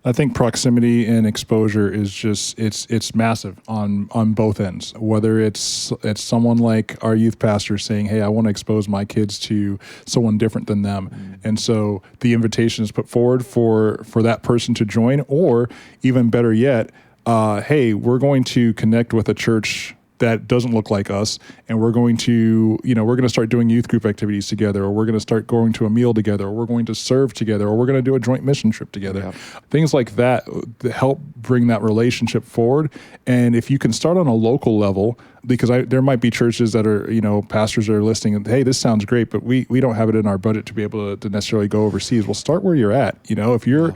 I think proximity and exposure is just it's massive on both ends. Whether it's someone like our youth pastor saying, "Hey, I want to expose my kids to someone different than them," and so the invitation is put forward for that person to join, or even better yet, "Hey, we're going to connect with a church that doesn't look like us, and we're going to, start doing youth group activities together, or we're going to start going to a meal together, or we're going to serve together, or we're going to do a joint mission trip together." Yep. Things like that help bring that relationship forward. And if you can start on a local level, because there might be churches that are, pastors that are listening and, "Hey, this sounds great, but we don't have it in our budget to be able to necessarily go overseas." Well, start where you're at. If you're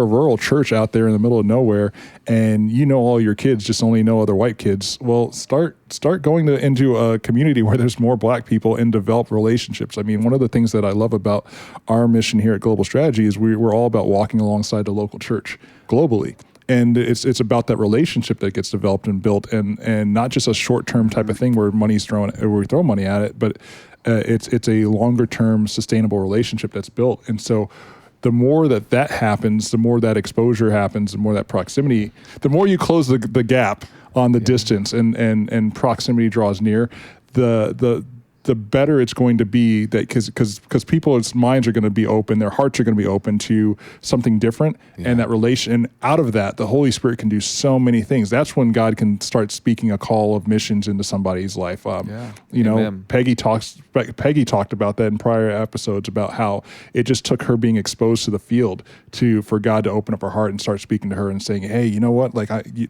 a rural church out there in the middle of nowhere, and all your kids just only know other white kids, well, start going into a community where there's more Black people and develop relationships. I mean, one of the things that I love about our mission here at Global Strategy is we're all about walking alongside the local church globally. And it's about that relationship that gets developed and built, and not just a short-term type of thing where money's thrown, or we throw money at it, but it's a longer-term sustainable relationship that's built. And so the more that happens, the more that exposure happens, the more that proximity, the more you close the gap on the distance and proximity draws near, the better it's going to be, that because people's minds are going to be open, their hearts are going to be open to something different, and that relation. And out of that, the Holy Spirit can do so many things. That's when God can start speaking a call of missions into somebody's life. Amen. Peggy talked about that in prior episodes, about how it just took her being exposed to the field for God to open up her heart and start speaking to her and saying, "Hey, you know what?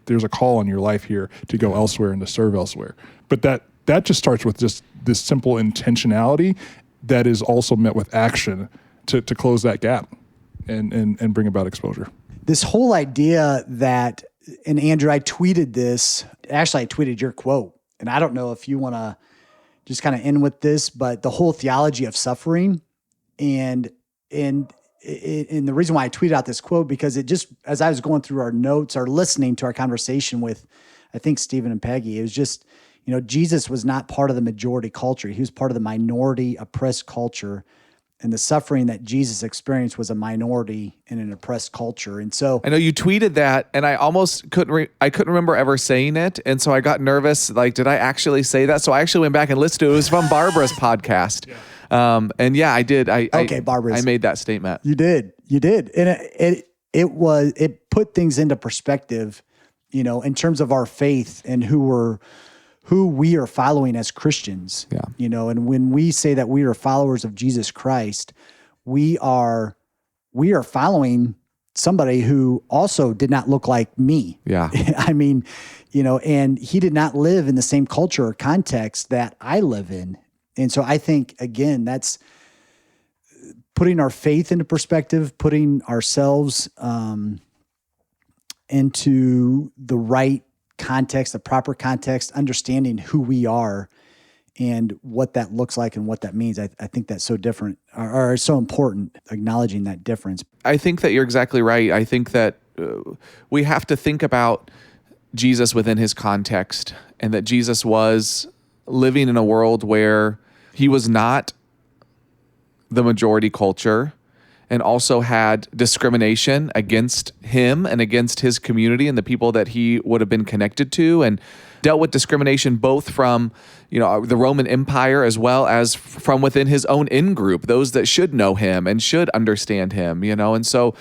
There's a call on your life here to go elsewhere and to serve elsewhere." But that just starts with just this simple intentionality that is also met with action to close that gap and bring about exposure. This whole idea that, and Andrew, I tweeted this. Actually, I tweeted your quote, and I don't know if you want to just kind of end with this, but the whole theology of suffering, and the reason why I tweeted out this quote, because it just, as I was going through our notes or listening to our conversation with, I think, Stephen and Peggy, it was just, Jesus was not part of the majority culture. He was part of the minority oppressed culture. And the suffering that Jesus experienced was a minority in an oppressed culture. And so I know you tweeted that, and I almost couldn't remember ever saying it. And so I got nervous. Like, did I actually say that? So I actually went back and listened to it. It was from Barbara's podcast. And yeah, I did. Okay, Barbara's. I made that statement. You did. You did. And it put things into perspective, in terms of our faith and who we are following as Christians. Yeah. And when we say that we are followers of Jesus Christ, we are following somebody who also did not look like me. Yeah. I mean, and he did not live in the same culture or context that I live in. And so I think, again, that's putting our faith into perspective, putting ourselves into the right context, the proper context, understanding who we are and what that looks like and what that means. I think that's so different or so important, acknowledging that difference. I think that you're exactly right. I think that we have to think about Jesus within his context, and that Jesus was living in a world where he was not the majority culture, and also had discrimination against him and against his community and the people that he would have been connected to, and dealt with discrimination both from, the Roman Empire as well as from within his own in-group, those that should know him and should understand him, And so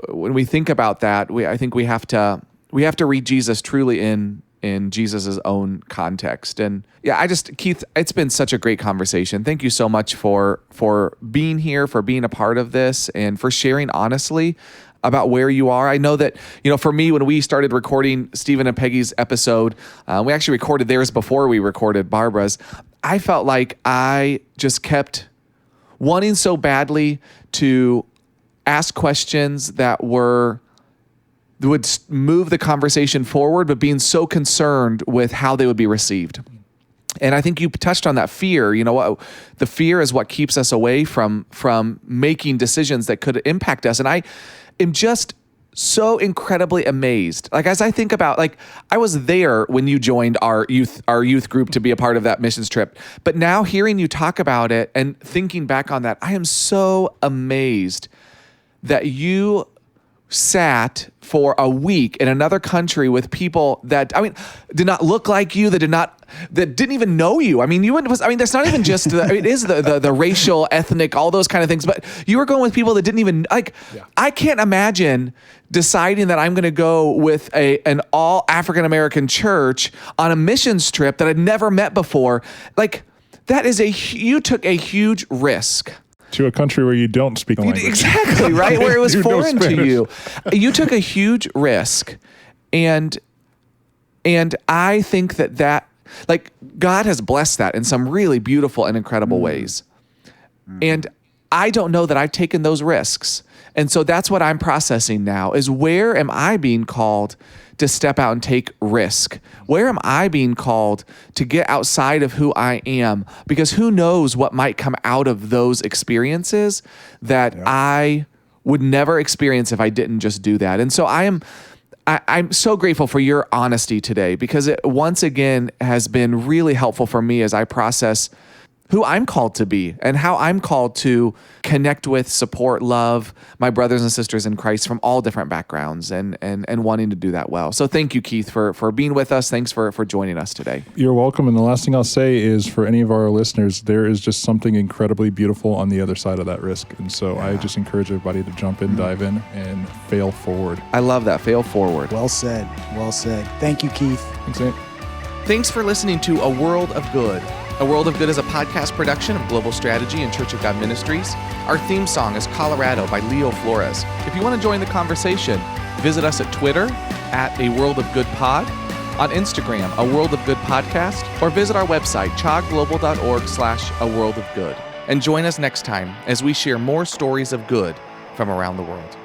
when we think about that, I think we have to read Jesus truly in Jesus's own context. And yeah, Keith, it's been such a great conversation. Thank you so much for being here, for being a part of this, and for sharing honestly about where you are. I know that, for me, when we started recording Stephen and Peggy's episode, we actually recorded theirs before we recorded Barbara's. I felt like I just kept wanting so badly to ask questions that would move the conversation forward, but being so concerned with how they would be received. And I think you touched on that fear. The fear is what keeps us away from making decisions that could impact us. And I am just so incredibly amazed. Like, as I think about, I was there when you joined our youth group to be a part of that missions trip. But now hearing you talk about it and thinking back on that, I am so amazed that you sat for a week in another country with people that, did not look like you, that didn't even know you. That's not even just, it is the racial, ethnic, all those kind of things, but you were going with people that didn't even, I can't imagine deciding that I'm going to go with an all African-American church on a missions trip that I'd never met before. You took a huge risk. To a country where you don't speak the language. Exactly, right? Where it was foreign to you. You took a huge risk. And I think that God has blessed that in some really beautiful and incredible ways. And I don't know that I've taken those risks. And so that's what I'm processing now, is where am I being called to step out and take risk? Where am I being called to get outside of who I am? Because who knows what might come out of those experiences that I would never experience if I didn't just do that. And so I'm so grateful for your honesty today, because it once again has been really helpful for me as I process who I'm called to be and how I'm called to connect with, support, love my brothers and sisters in Christ from all different backgrounds and wanting to do that well. So thank you, Keith, for being with us. Thanks for joining us today. You're welcome. And the last thing I'll say is, for any of our listeners, there is just something incredibly beautiful on the other side of that risk. And so I just encourage everybody to jump in, dive in, and fail forward. I love that. Fail forward. Well said. Well said. Thank you, Keith. Thanks, Nate. Thanks for listening to A World of Good. A World of Good is a podcast production of Global Strategy and Church of God Ministries. Our theme song is Colorado by Leo Flores. If you want to join the conversation, visit us at Twitter at A World of Good Pod, on Instagram, A World of Good Podcast, or visit our website, chogglobal.org/A World of Good. And join us next time as we share more stories of good from around the world.